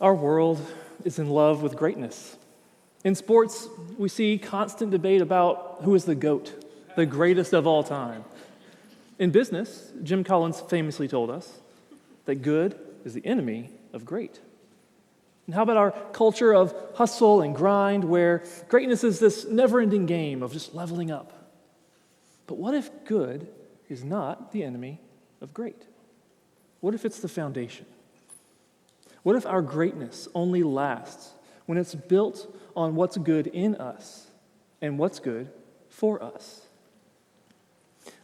Our world is in love with greatness. In sports, we see constant debate about who is the GOAT, the greatest of all time. In business, Jim Collins famously told us that good is the enemy of great. And how about our culture of hustle and grind, where greatness is this never-ending game of just leveling up? But what if good is not the enemy of great? What if it's the foundation? What if our greatness only lasts when it's built on what's good in us and what's good for us?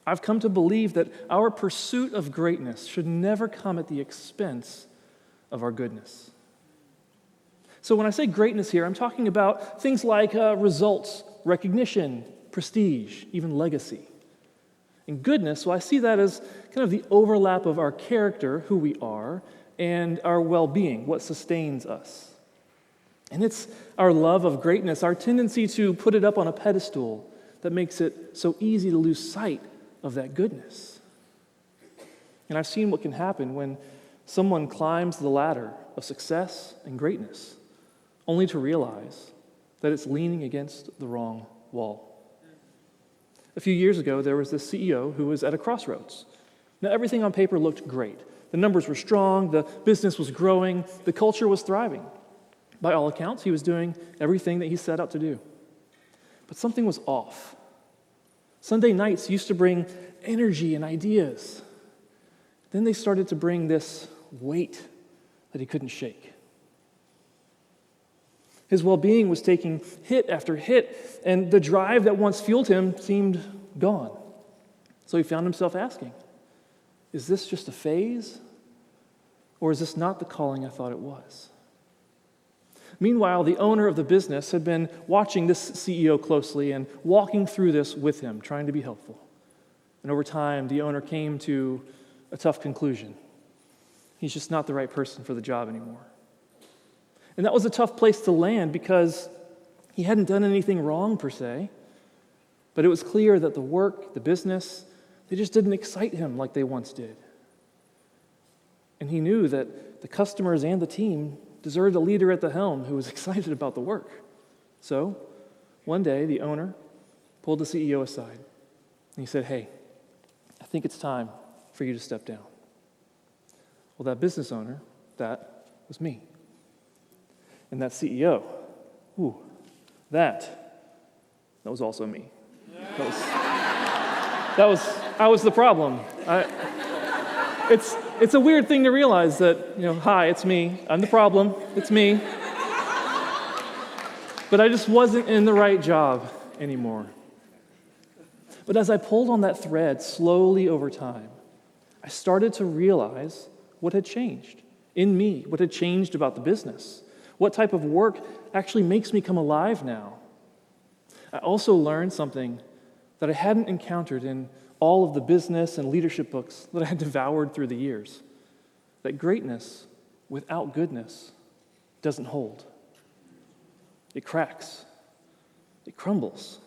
I've come to believe that our pursuit of greatness should never come at the expense of our goodness. So when I say greatness here, I'm talking about things like results, recognition, prestige, even legacy. And goodness, well, I see that as kind of the overlap of our character, who we are, and our well-being, what sustains us. And it's our love of greatness, our tendency to put it up on a pedestal that makes it so easy to lose sight of that goodness. And I've seen what can happen when someone climbs the ladder of success and greatness, only to realize that it's leaning against the wrong wall. A few years ago, there was this CEO who was at a crossroads. Now, everything on paper looked great. The numbers were strong, the business was growing, the culture was thriving. By all accounts, he was doing everything that he set out to do. But something was off. Sunday nights used to bring energy and ideas. Then they started to bring this weight that he couldn't shake. His well-being was taking hit after hit, and the drive that once fueled him seemed gone. So he found himself asking, is this just a phase? Or is this not the calling I thought it was? Meanwhile, the owner of the business had been watching this CEO closely and walking through this with him, trying to be helpful. And over time, the owner came to a tough conclusion. He's just not the right person for the job anymore. And that was a tough place to land because he hadn't done anything wrong per se, but it was clear that the work, the business, they just didn't excite him like they once did. And he knew that the customers and the team deserved a leader at the helm who was excited about the work. So, one day, the owner pulled the CEO aside, and he said, "Hey, I think it's time for you to step down." Well, that business owner, that was me. And that CEO, that was also me. I was the problem. It's a weird thing to realize that, hi, it's me. I'm the problem. It's me. But I just wasn't in the right job anymore. But as I pulled on that thread slowly over time, I started to realize what had changed in me, what had changed about the business, what type of work actually makes me come alive now. I also learned something that I hadn't encountered in all of the business and leadership books that I had devoured through the years, that greatness without goodness doesn't hold. It cracks. It crumbles.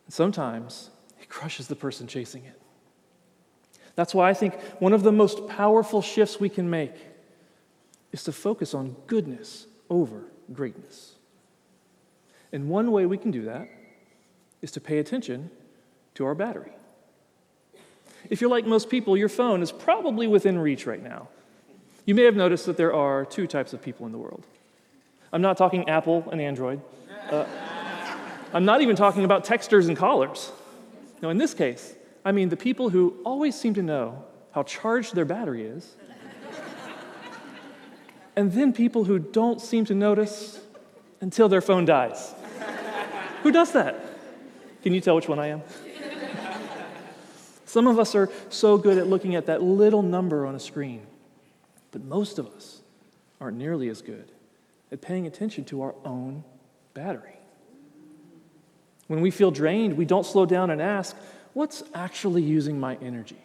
And sometimes it crushes the person chasing it. That's why I think one of the most powerful shifts we can make is to focus on goodness over greatness. And one way we can do that is to pay attention to our battery. If you're like most people, your phone is probably within reach right now. You may have noticed that there are two types of people in the world. I'm not talking Apple and Android. I'm not even talking about texters and callers. No, in this case, I mean the people who always seem to know how charged their battery is, and then people who don't seem to notice until their phone dies. Who does that? Can you tell which one I am? Some of us are so good at looking at that little number on a screen, but most of us aren't nearly as good at paying attention to our own battery. When we feel drained, we don't slow down and ask, what's actually using my energy?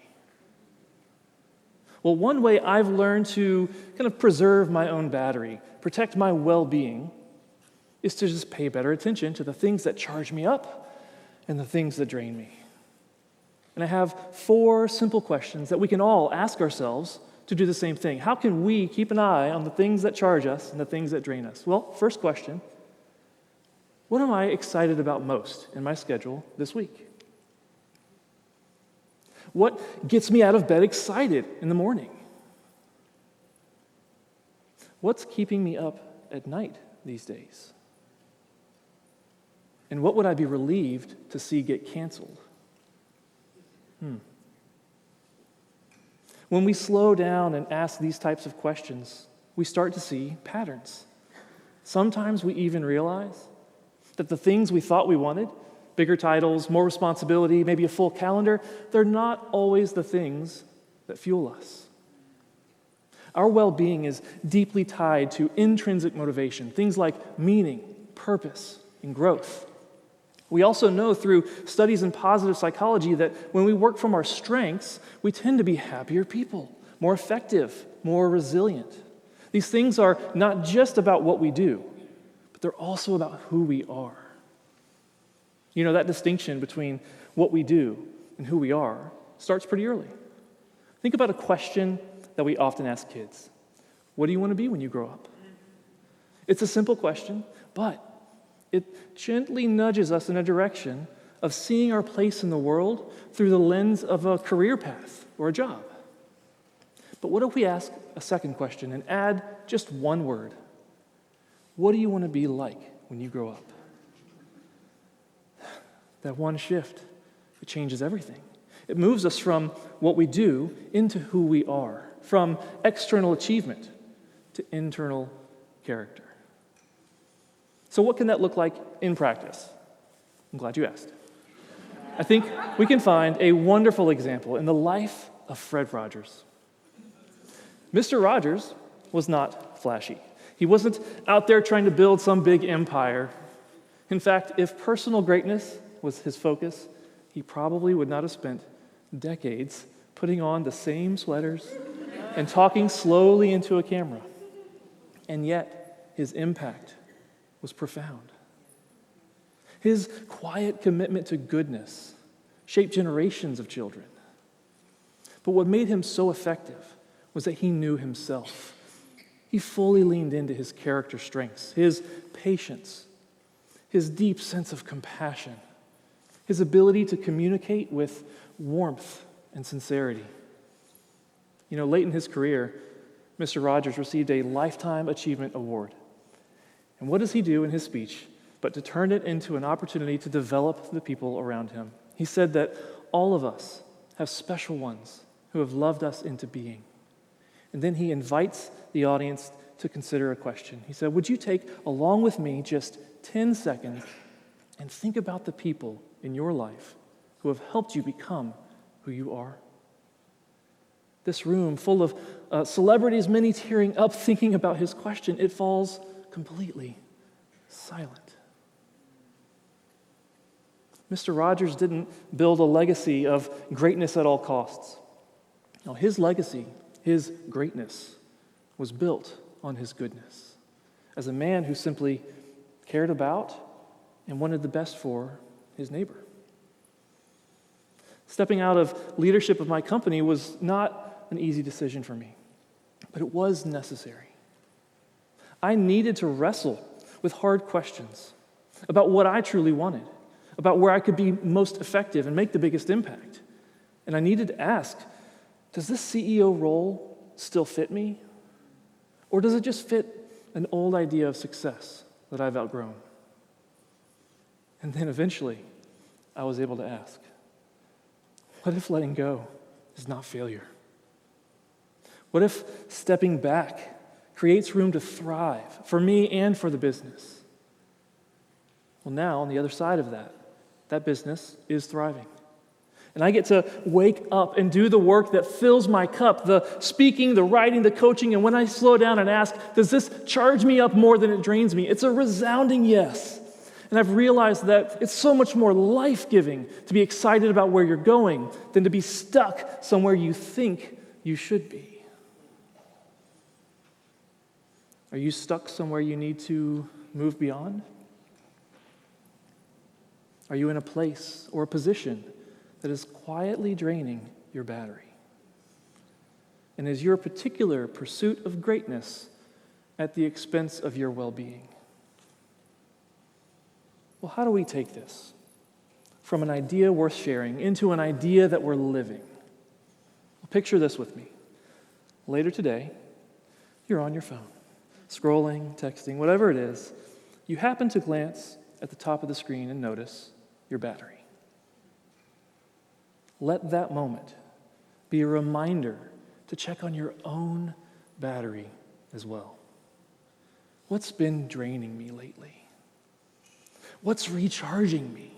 Well, one way I've learned to kind of preserve my own battery, protect my well-being, is to just pay better attention to the things that charge me up and the things that drain me. And I have 4 simple questions that we can all ask ourselves to do the same thing. How can we keep an eye on the things that charge us and the things that drain us? Well, first question, what am I excited about most in my schedule this week? What gets me out of bed excited in the morning? What's keeping me up at night these days? And what would I be relieved to see get canceled? When we slow down and ask these types of questions, we start to see patterns. Sometimes we even realize that the things we thought we wanted, bigger titles, more responsibility, maybe a full calendar, they're not always the things that fuel us. Our well-being is deeply tied to intrinsic motivation, things like meaning, purpose, and growth. We also know through studies in positive psychology that when we work from our strengths, we tend to be happier people, more effective, more resilient. These things are not just about what we do, but they're also about who we are. You know, that distinction between what we do and who we are starts pretty early. Think about a question that we often ask kids. What do you want to be when you grow up? It's a simple question, but it gently nudges us in a direction of seeing our place in the world through the lens of a career path or a job. But what if we ask a second question and add just one word? What do you want to be like when you grow up? That one shift, it changes everything. It moves us from what we do into who we are, from external achievement to internal character. So what can that look like in practice? I'm glad you asked. I think we can find a wonderful example in the life of Fred Rogers. Mr. Rogers was not flashy. He wasn't out there trying to build some big empire. In fact, if personal greatness was his focus, he probably would not have spent decades putting on the same sweaters and talking slowly into a camera. And yet, his impact was profound. His quiet commitment to goodness shaped generations of children. But what made him so effective was that he knew himself. He fully leaned into his character strengths, his patience, his deep sense of compassion, his ability to communicate with warmth and sincerity. You know, late in his career, Mr. Rogers received a Lifetime Achievement Award. And what does he do in his speech but to turn it into an opportunity to develop the people around him? He said that all of us have special ones who have loved us into being. And then he invites the audience to consider a question. He said, would you take, along with me, just 10 seconds and think about the people in your life who have helped you become who you are? This room full of celebrities, many tearing up thinking about his question, it falls completely silent. Mr. Rogers didn't build a legacy of greatness at all costs. No, his legacy, his greatness, was built on his goodness. As a man who simply cared about and wanted the best for his neighbor. Stepping out of leadership of my company was not an easy decision for me, but it was necessary. I needed to wrestle with hard questions about what I truly wanted, about where I could be most effective and make the biggest impact. And I needed to ask, does this CEO role still fit me? Or does it just fit an old idea of success that I've outgrown? And then eventually, I was able to ask, what if letting go is not failure? What if stepping back creates room to thrive for me and for the business? Well, now, on the other side of that business is thriving. And I get to wake up and do the work that fills my cup, the speaking, the writing, the coaching, and when I slow down and ask, does this charge me up more than it drains me? It's a resounding yes. And I've realized that it's so much more life-giving to be excited about where you're going than to be stuck somewhere you think you should be. Are you stuck somewhere you need to move beyond? Are you in a place or a position that is quietly draining your battery? And is your particular pursuit of greatness at the expense of your well-being? Well, how do we take this from an idea worth sharing into an idea that we're living? Well, picture this with me. Later today, you're on your phone, scrolling, texting, whatever it is. You happen to glance at the top of the screen and notice your battery. Let that moment be a reminder to check on your own battery as well. What's been draining me lately? What's recharging me?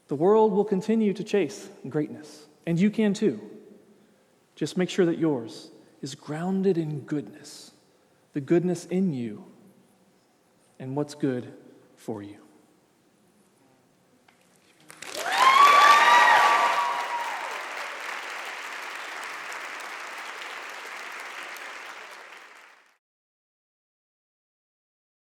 The world will continue to chase greatness, and you can too. Just make sure that yours is grounded in goodness, the goodness in you, and what's good for you.